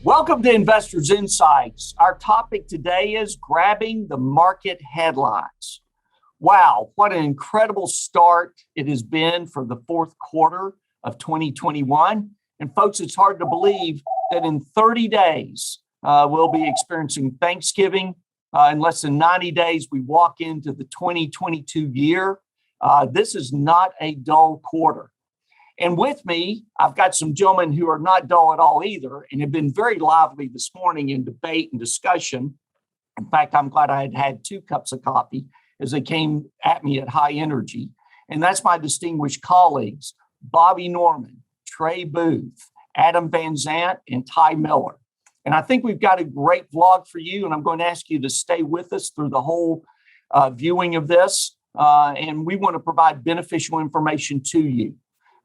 Welcome to Investors Insights. Our topic today is grabbing the market headlines. Wow, what an incredible start it has been for the fourth quarter of 2021. And folks, it's hard to believe that in 30 days, we'll be experiencing Thanksgiving. In less than 90 days, we walk into the 2022 year. This is not a dull quarter. And with me, I've got some gentlemen who are not dull at all either and have been very lively this morning in debate and discussion. In fact, I'm glad I had had 2 cups of coffee as they came at me at high energy. And that's my distinguished colleagues, Bobby Norman, Trey Booth, Adam Van Zant, and Ty Miller. And I think we've got a great vlog for you, and I'm going to ask you to stay with us through the whole viewing of this. And we want to provide beneficial information to you.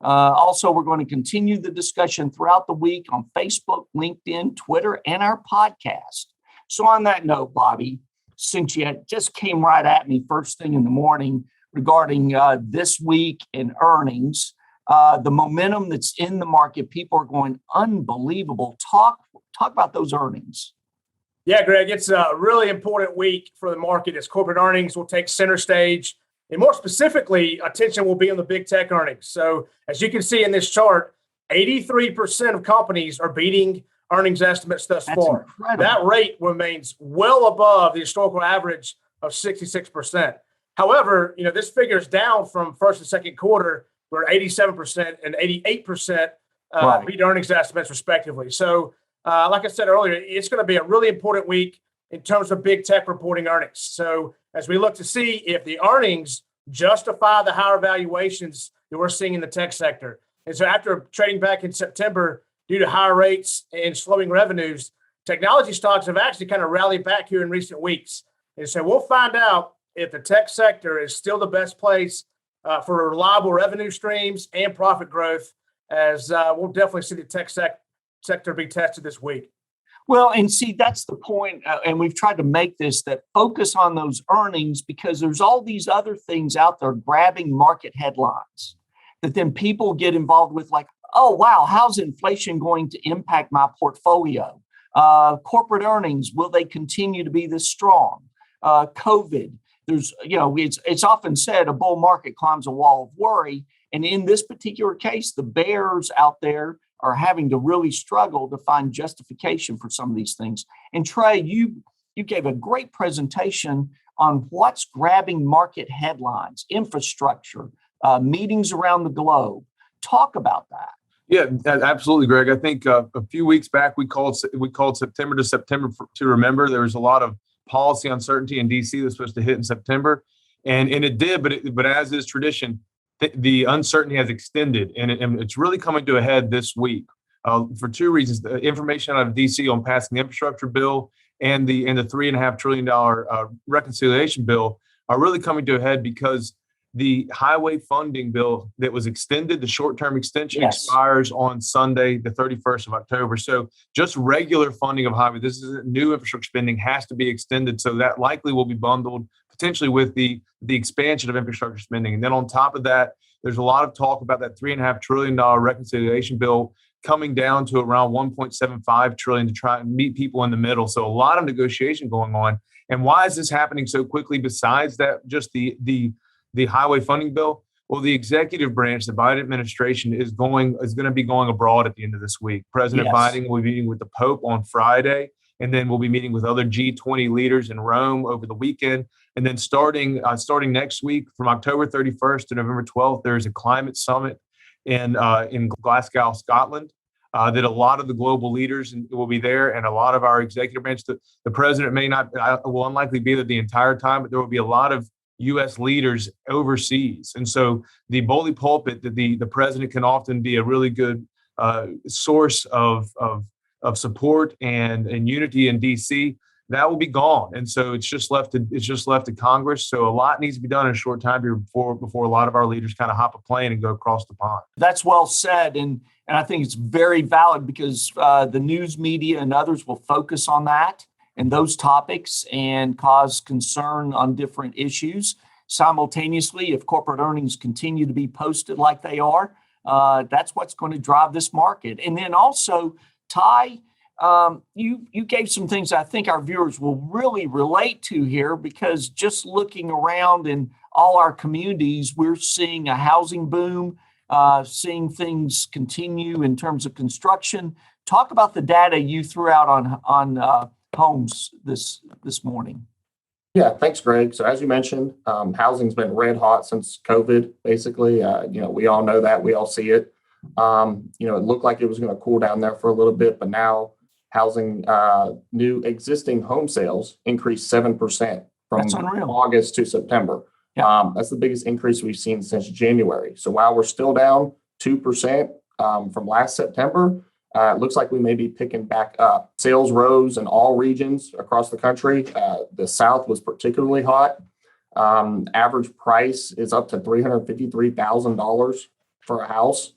Also, we're going to continue the discussion throughout the week on Facebook, LinkedIn, Twitter, and our podcast. So on that note, Bobby, since you just came right at me first thing in the morning regarding this week in earnings, the momentum that's in the market, people are going unbelievable. Talk about those earnings. Yeah, Greg, it's a really important week for the market as corporate earnings will take center stage. And more specifically, attention will be on the big tech earnings. So as you can see in this chart, 83% of companies are beating earnings estimates thus far. Incredible. That rate remains well above the historical average of 66%. However, this figure is down from first and second quarter, where 87% and 88% beat earnings estimates respectively. So like I said earlier, it's going to be a really important week in terms of big tech reporting earnings. So as we look to see if the earnings justify the higher valuations that we're seeing in the tech sector. And so after trading back in September due to higher rates and slowing revenues, technology stocks have actually kind of rallied back here in recent weeks. And so we'll find out if the tech sector is still the best place for reliable revenue streams and profit growth, as we'll definitely see the tech sector be tested this week. Well, and see, that's the point, and we've tried to make this, that focus on those earnings because there's all these other things out there grabbing market headlines that then people get involved with, like, oh, wow, how's inflation going to impact my portfolio? Corporate earnings, will they continue to be this strong? COVID, it's often said a bull market climbs a wall of worry. And in this particular case, the bears out there are having to really struggle to find justification for some of these things. And Trey, you gave a great presentation on what's grabbing market headlines, infrastructure, meetings around the globe. Talk about that. Yeah, absolutely, Greg. I think a few weeks back we called September to September to remember. There was a lot of policy uncertainty in DC that was supposed to hit in September, and it did. But as is tradition, the uncertainty has extended, and it's really coming to a head this week for 2 reasons. The information out of DC on passing the infrastructure bill and the $3.5 trillion reconciliation bill are really coming to a head because the highway funding bill that was extended, the short-term extension expires on Sunday, the 31st of October. So just regular funding of highway, this is new infrastructure spending, has to be extended. So that likely will be bundled potentially with the expansion of infrastructure spending. And then on top of that, there's a lot of talk about that $3.5 trillion reconciliation bill coming down to around $1.75 trillion to try and meet people in the middle. So a lot of negotiation going on. And why is this happening so quickly besides that, just the highway funding bill? Well, the executive branch, the Biden administration is going to be going abroad at the end of this week. President Biden will be meeting with the Pope on Friday, and then we'll be meeting with other G20 leaders in Rome over the weekend. And then starting next week, from October 31st to November 12th, there's a climate summit in Glasgow, Scotland. That a lot of the global leaders will be there, and a lot of our executive branch. The president will unlikely be there the entire time, but there will be a lot of U.S. leaders overseas. And so the bully pulpit that the president can often be a really good source of support and unity in D.C., that will be gone. And so it's just left to Congress. So a lot needs to be done in a short time here before a lot of our leaders kind of hop a plane and go across the pond. That's well said. And I think it's very valid because the news media and others will focus on that and those topics and cause concern on different issues. Simultaneously, if corporate earnings continue to be posted like they are, that's what's going to drive this market. And then also, Ty, You gave some things I think our viewers will really relate to here, because just looking around in all our communities, we're seeing a housing boom, seeing things continue in terms of construction. Talk about the data you threw out on homes this morning. Yeah, thanks, Greg. So as you mentioned, housing's been red hot since COVID, basically. We all know that. We all see it. It looked like it was going to cool down there for a little bit, but now housing, new existing home sales increased 7% from August to September. Yeah. That's the biggest increase we've seen since January. So while we're still down 2% from last September, it looks like we may be picking back up. Sales rose in all regions across the country. The South was particularly hot. Average price is up to $353,000 for a house.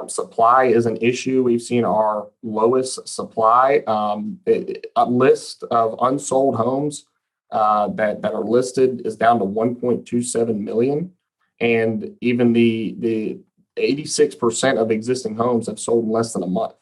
Supply is an issue. We've seen our lowest supply. A list of unsold homes that are listed is down to 1.27 million. And even the 86% of existing homes have sold in less than a month.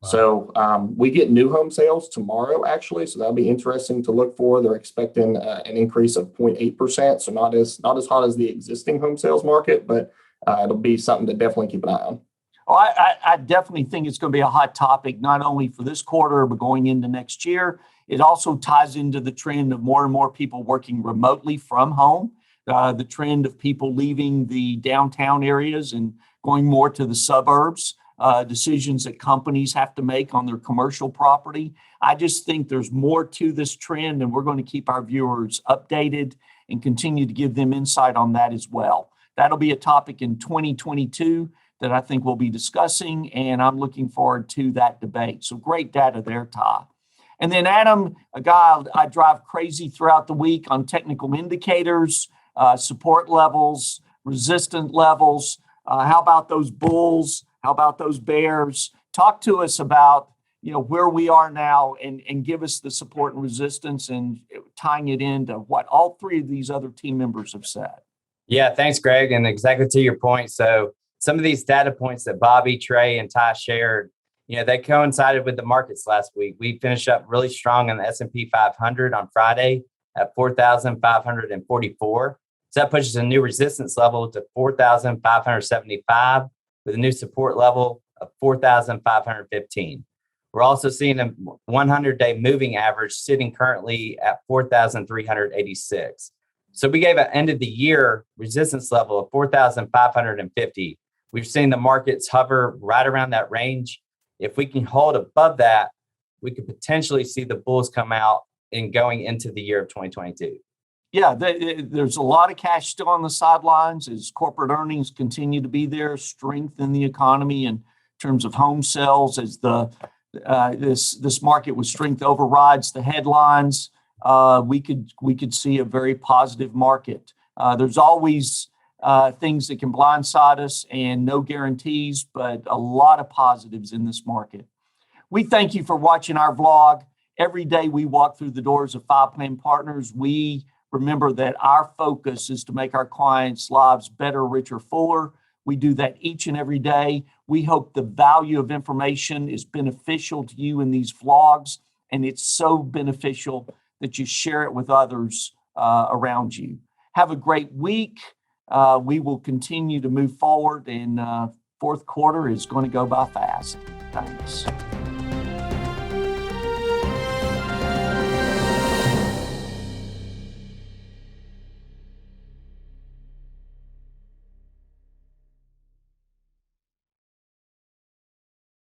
Wow. So we get new home sales tomorrow, actually. So that'll be interesting to look for. They're expecting an increase of 0.8%. So not as hot as the existing home sales market, but it'll be something to definitely keep an eye on. Oh, I definitely think it's going to be a hot topic, not only for this quarter, but going into next year. It also ties into the trend of more and more people working remotely from home, the trend of people leaving the downtown areas and going more to the suburbs, decisions that companies have to make on their commercial property. I just think there's more to this trend, and we're going to keep our viewers updated and continue to give them insight on that as well. That'll be a topic in 2022 that I think we'll be discussing, and I'm looking forward to that debate. So great data there, Ty. And then Adam, a guy I drive crazy throughout the week on technical indicators, support levels, resistance levels. How about those bulls? How about those bears? Talk to us about where we are now, and give us the support and resistance, and tying it into what all three of these other team members have said. Yeah, thanks, Greg. And exactly to your point. So some of these data points that Bobby, Trey, and Ty shared, they coincided with the markets last week. We finished up really strong on the S&P 500 on Friday at 4,544. So that pushes a new resistance level to 4,575 with a new support level of 4,515. We're also seeing a 100-day moving average sitting currently at 4,386. So we gave an end of the year resistance level of 4,550. We've seen the markets hover right around that range. If we can hold above that, we could potentially see the bulls come out and going into the year of 2022. Yeah, there's a lot of cash still on the sidelines as corporate earnings continue to be there, strength in the economy in terms of home sales, as this market with strength overrides the headlines. We could see a very positive market. There's always things that can blindside us, and no guarantees, but a lot of positives in this market. We thank you for watching our vlog. Every day we walk through the doors of Five Plan Partners, we remember that our focus is to make our clients' lives better, richer, fuller. We do that each and every day. We hope the value of information is beneficial to you in these vlogs, and it's so beneficial that you share it with others around you. Have a great week. We will continue to move forward, and fourth quarter is going to go by fast. Thanks.